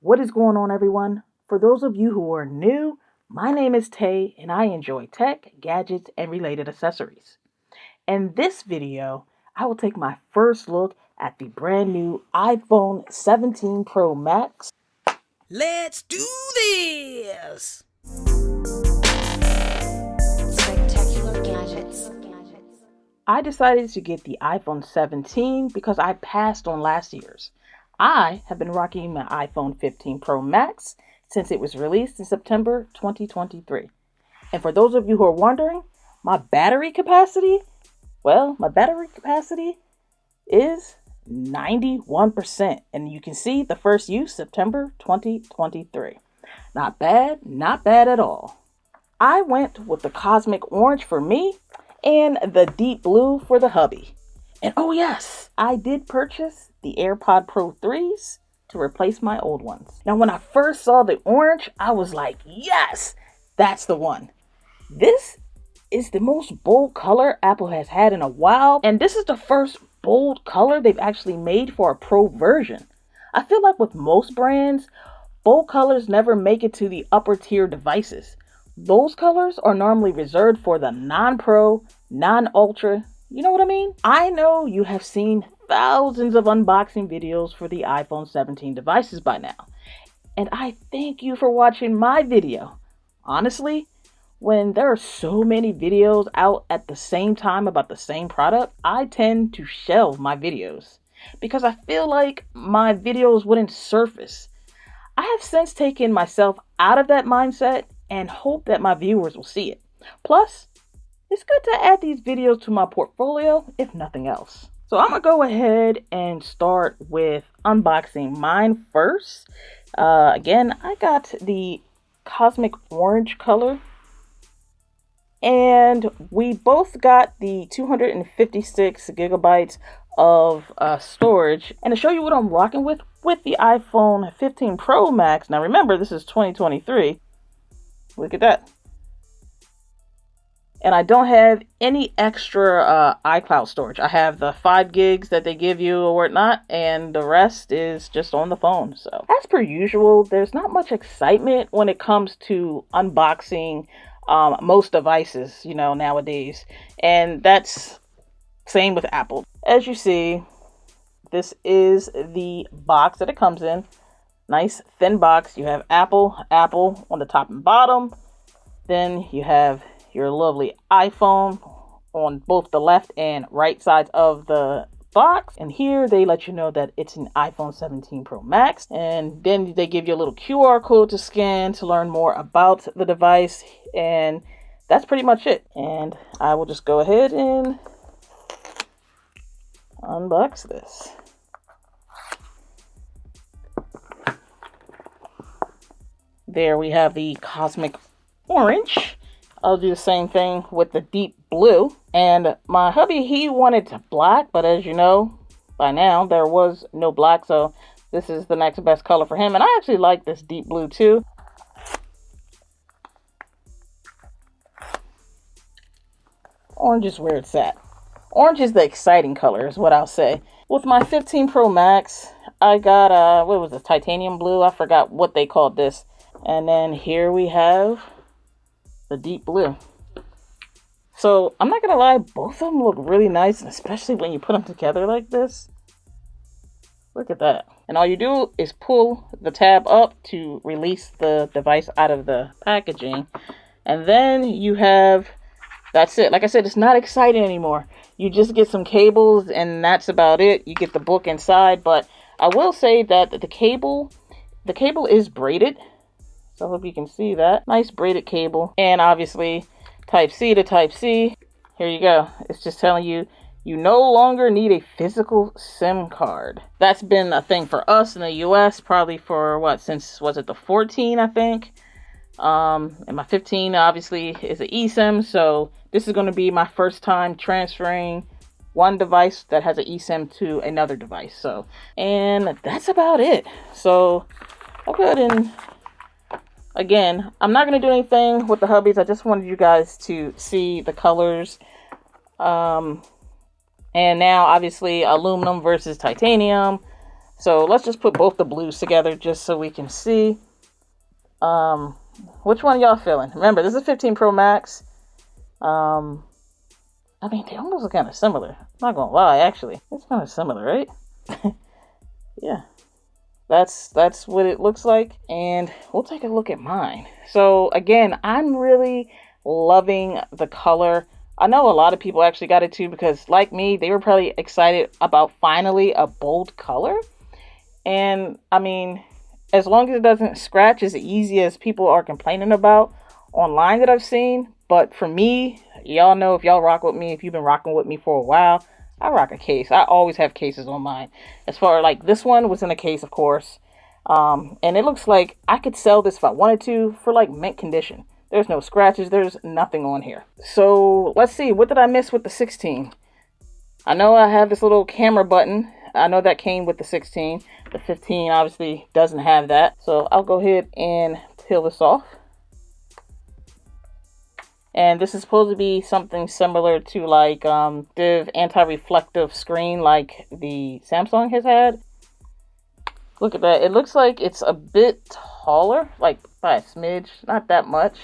What is going on, everyone? For those of you who are new, my name is Tay and I enjoy tech, gadgets, and related accessories. In this video, I will take my first look at the brand new iPhone 17 Pro Max. Let's do this! Spectacular gadgets. I decided to get the iPhone 17 because I passed on last year's. I have been rocking my iPhone 15 Pro Max since it was released in September 2023. And for those of you who are wondering, my battery capacity is 91%. And you can see the first use September 2023. Not bad at all. I went with the cosmic orange for me and the deep blue for the hubby. And oh yes, I did purchase the AirPod Pro 3s to replace my old ones. Now when I first saw the orange, I was like, yes, that's the one. This is the most bold color Apple has had in a while, and this is the first bold color they've actually made for a Pro version. I feel like with most brands, bold colors never make it to the upper tier devices. Those colors are normally reserved for the non-Pro, non-Ultra. You know what I mean? I know you have seen thousands of unboxing videos for the iPhone 17 devices by now. And I thank you for watching my video. Honestly, when there are so many videos out at the same time about the same product, I tend to shelve my videos because I feel like my videos wouldn't surface. I have since taken myself out of that mindset and hope that my viewers will see it. Plus, it's good to add these videos to my portfolio, if nothing else. So I'm going to go ahead and start with unboxing mine first. Again, I got the cosmic orange color. And we both got the 256 gigabytes of storage. And to show you what I'm rocking with the iPhone 15 Pro Max. Now remember, this is 2023. Look at that. And I don't have any extra iCloud storage. I have the 5 gigs that they give you or whatnot, and the rest is just on the phone. So as per usual, there's not much excitement when it comes to unboxing most devices, nowadays. And that's same with Apple. As you see, this is the box that it comes in. Nice thin box. You have Apple on the top and bottom. Then you have your lovely iPhone on both the left and right sides of the box. And here they let you know that it's an iPhone 17 Pro Max. And then they give you a little QR code to scan to learn more about the device. And that's pretty much it. And I will just go ahead and unbox this. There we have the cosmic orange. I'll do the same thing with the deep blue. And my hubby, he wanted black, but as you know, by now, there was no black. So this is the next best color for him. And I actually like this deep blue too. Orange is where it's at. Orange is the exciting color, is what I'll say. With my 15 Pro Max, I got, what was it, titanium blue? I forgot what they called this. And then here we have the deep blue. So I'm not gonna lie, both of them look really nice, especially when you put them together like this. Look at that. And all you do is pull the tab up to release the device out of the packaging. And then you have, that's it. Like I said, it's not exciting anymore. You just get some cables and that's about it. You get the book inside, but I will say that the cable is braided. So I hope you can see that. Nice braided cable. And obviously, Type-C to Type-C. Here you go. It's just telling you, you no longer need a physical SIM card. That's been a thing for us in the US, probably for since, was it the 14, I think? And my 15 obviously is an eSIM. So this is going to be my first time transferring one device that has an eSIM to another device. So, and that's about it. So I'll go ahead and, again, I'm not going to do anything with the hubbies. I just wanted you guys to see the colors. And now, obviously, aluminum versus titanium. So let's just put both the blues together just so we can see. Which one y'all feeling? Remember, this is 15 Pro Max. I mean, they almost look kind of similar. I'm not gonna lie, actually. It's kind of similar, right? Yeah. That's what it looks like. And we'll take a look at mine. So again, I'm really loving the color. I know a lot of people actually got it too because like me, they were probably excited about finally a bold color. And I mean, as long as it doesn't scratch as easy as people are complaining about online that I've seen. But for me, y'all know if y'all rock with me, if you've been rocking with me for a while, I rock a case. I always have cases on mine. As far like this one was in a case, of course. And it looks like I could sell this if I wanted to for like mint condition. There's no scratches. There's nothing on here. So let's see. What did I miss with the 16? I know I have this little camera button. I know that came with the 16. The 15 obviously doesn't have that. So I'll go ahead and peel this off. And this is supposed to be something similar to like the anti-reflective screen like the Samsung has had. Look at that. It looks like it's a bit taller, like by a smidge, not that much.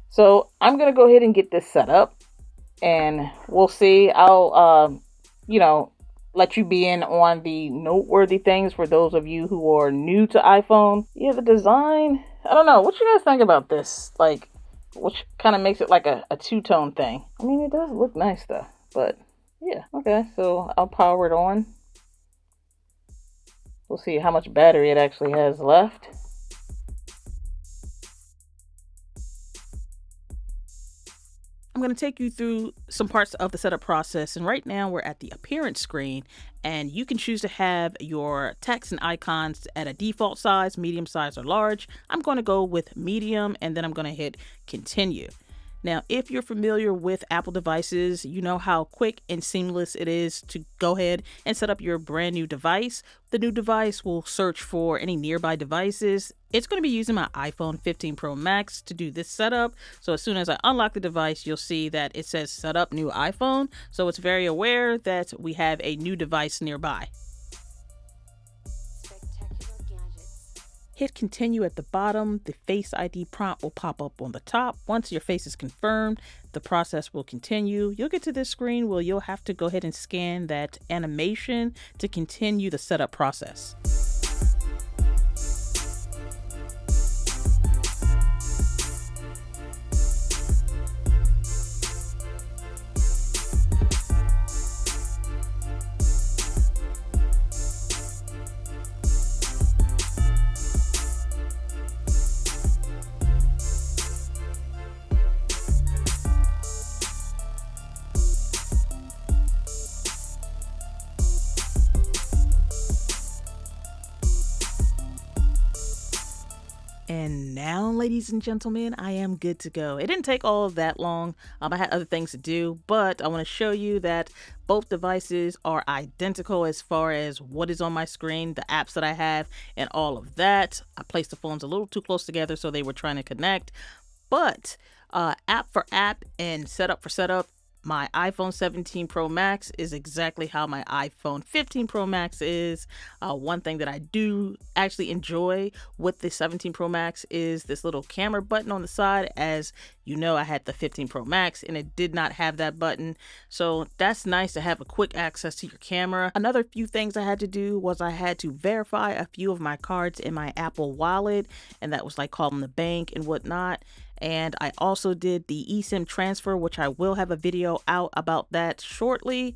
So I'm going to go ahead and get this set up and we'll see. I'll, let you be in on the noteworthy things for those of you who are new to iPhone. Yeah, the design, I don't know. What you guys think about this? Like, which kind of makes it like a two-tone thing. I mean, it does look nice though, but yeah. Okay, so I'll power it on. We'll see how much battery it actually has left. I'm going to take you through some parts of the setup process. And right now we're at the appearance screen and you can choose to have your text and icons at a default size, medium size or large. I'm going to go with medium and then I'm going to hit continue. Now, if you're familiar with Apple devices, you know how quick and seamless it is to go ahead and set up your brand new device. The new device will search for any nearby devices. It's going to be using my iPhone 15 Pro Max to do this setup. So as soon as I unlock the device, you'll see that it says set up new iPhone. So it's very aware that we have a new device nearby. Hit continue at the bottom. The Face ID prompt will pop up on the top. Once your face is confirmed, the process will continue. You'll get to this screen where you'll have to go ahead and scan that animation to continue the setup process. And now, ladies and gentlemen, I am good to go. It didn't take all of that long. I had other things to do, but I want to show you that both devices are identical as far as what is on my screen, the apps that I have, and all of that. I placed the phones a little too close together, so they were trying to connect. But app for app and setup for setup, my iPhone 17 Pro Max is exactly how my iPhone 15 Pro Max is. One thing that I do actually enjoy with the 17 Pro Max is this little camera button on the side. As you know, I had the 15 Pro Max and it did not have that button. So that's nice to have a quick access to your camera. Another few things I had to do was I had to verify a few of my cards in my Apple Wallet, and that was like calling the bank and whatnot. And I also did the eSIM transfer, which I will have a video out about that shortly.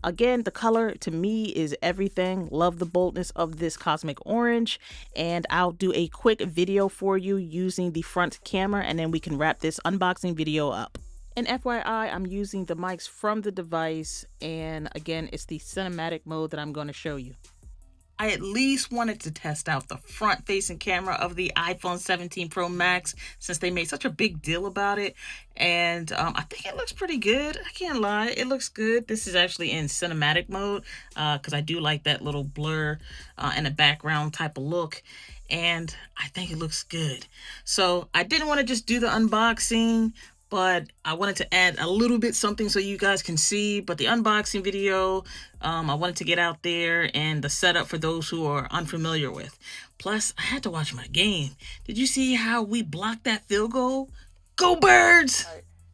Again, the color to me is everything. Love the boldness of this cosmic orange. And I'll do a quick video for you using the front camera, and then we can wrap this unboxing video up. And FYI, I'm using the mics from the device. And again, it's the cinematic mode that I'm going to show you. I at least wanted to test out the front-facing camera of the iPhone 17 Pro Max since they made such a big deal about it. And I think it looks pretty good. I can't lie. It looks good. This is actually in cinematic mode because I do like that little blur in the background type of look. And I think it looks good. So I didn't want to just do the unboxing, but I wanted to add a little bit something so you guys can see. But the unboxing video, I wanted to get out there and the setup for those who are unfamiliar with. Plus, I had to watch my game. Did you see how we blocked that field goal? Go Birds!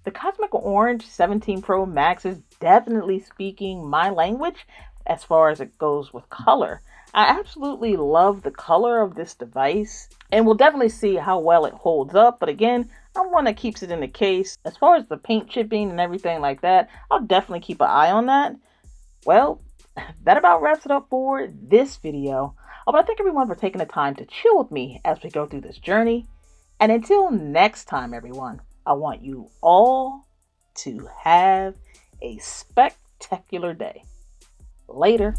The Cosmic Orange 17 Pro Max is definitely speaking my language as far as it goes with color. I absolutely love the color of this device, and we'll definitely see how well it holds up. But again, I'm one that keeps it in the case. As far as the paint chipping and everything like that, I'll definitely keep an eye on that. Well, that about wraps it up for this video. But I thank everyone for taking the time to chill with me as we go through this journey. And until next time, everyone, I want you all to have a spectacular day. Later.